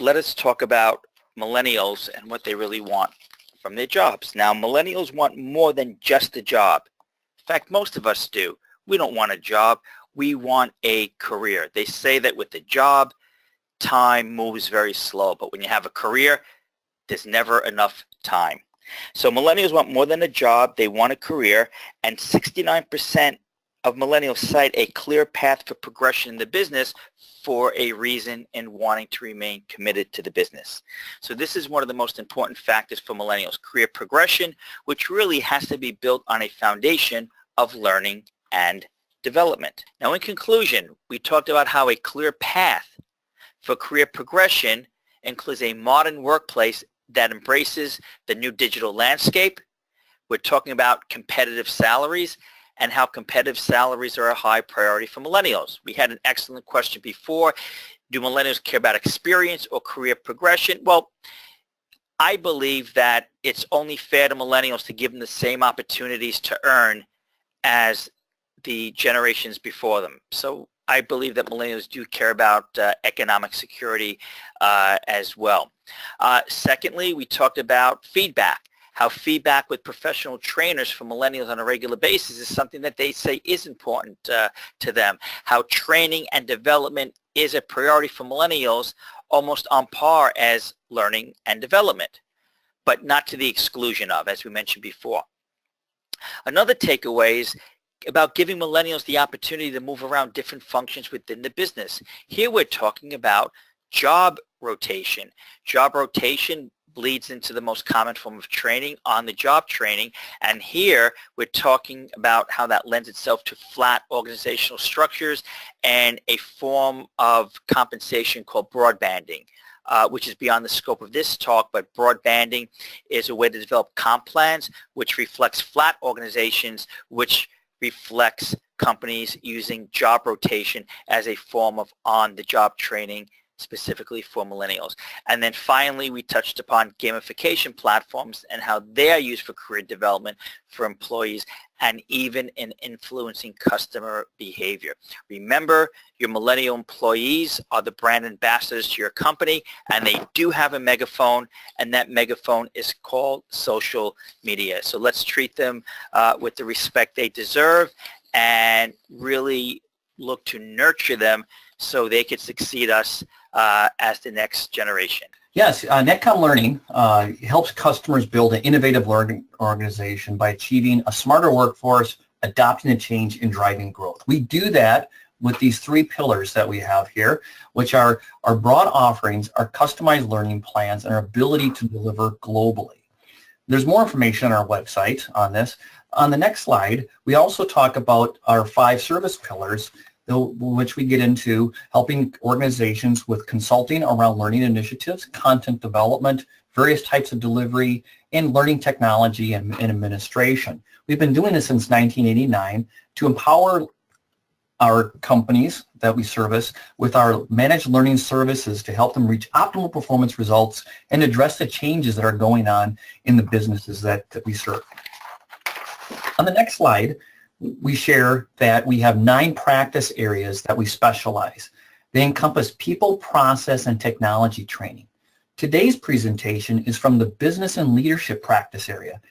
let us talk about millennials and what they really want from their jobs. Now, millennials want more than just a job. In fact, most of us do. We don't want a job. We want a career. They say that with a job, time moves very slow. But when you have a career, there's never enough time. So millennials want more than a job. They want a career. And 69% of millennials cite a clear path for progression in the business for a reason in wanting to remain committed to the business. So this is one of the most important factors for millennials, career progression, which really has to be built on a foundation of learning and development. Now, in conclusion, we talked about how a clear path for career progression includes a modern workplace that embraces the new digital landscape. We're talking about competitive salaries and how competitive salaries are a high priority for millennials. We had an excellent question before. Do millennials care about experience or career progression? Well, I believe that it's only fair to millennials to give them the same opportunities to earn as the generations before them. So I believe that millennials do care about economic security as well. Secondly, we talked about feedback. How feedback with professional trainers for millennials on a regular basis is something that they say is important to them. How training and development is a priority for millennials, almost on par as learning and development, but not to the exclusion of, as we mentioned before. Another takeaway is about giving millennials the opportunity to move around different functions within the business. Here we're talking about job rotation. Job rotation bleeds into the most common form of training, on-the-job training, and here we're talking about how that lends itself to flat organizational structures and a form of compensation called broadbanding, which is beyond the scope of this talk, but broadbanding is a way to develop comp plans which reflects flat organizations, which reflects companies using job rotation as a form of on-the-job training specifically for millennials. And then finally, we touched upon gamification platforms and how they are used for career development for employees and even in influencing customer behavior. Remember, your millennial employees are the brand ambassadors to your company, and they do have a megaphone, and that megaphone is called social media. So let's treat them with the respect they deserve and really look to nurture them so they can succeed us as the next generation. Yes, Netcom Learning helps customers build an innovative learning organization by achieving a smarter workforce, adopting a change, and driving growth. We do that with these three pillars that we have here, which are our broad offerings, our customized learning plans, and our ability to deliver globally. There's more information on our website on this. On the next slide, we also talk about our 5 service pillars, which we get into helping organizations with consulting around learning initiatives, content development, various types of delivery, and learning technology and administration. We've been doing this since 1989 to empower our companies that we service with our managed learning services to help them reach optimal performance results and address the changes that are going on in the businesses that we serve. On the next slide, we share that we have 9 practice areas that we specialize. They encompass people, process, and technology training. Today's presentation is from the business and leadership practice area.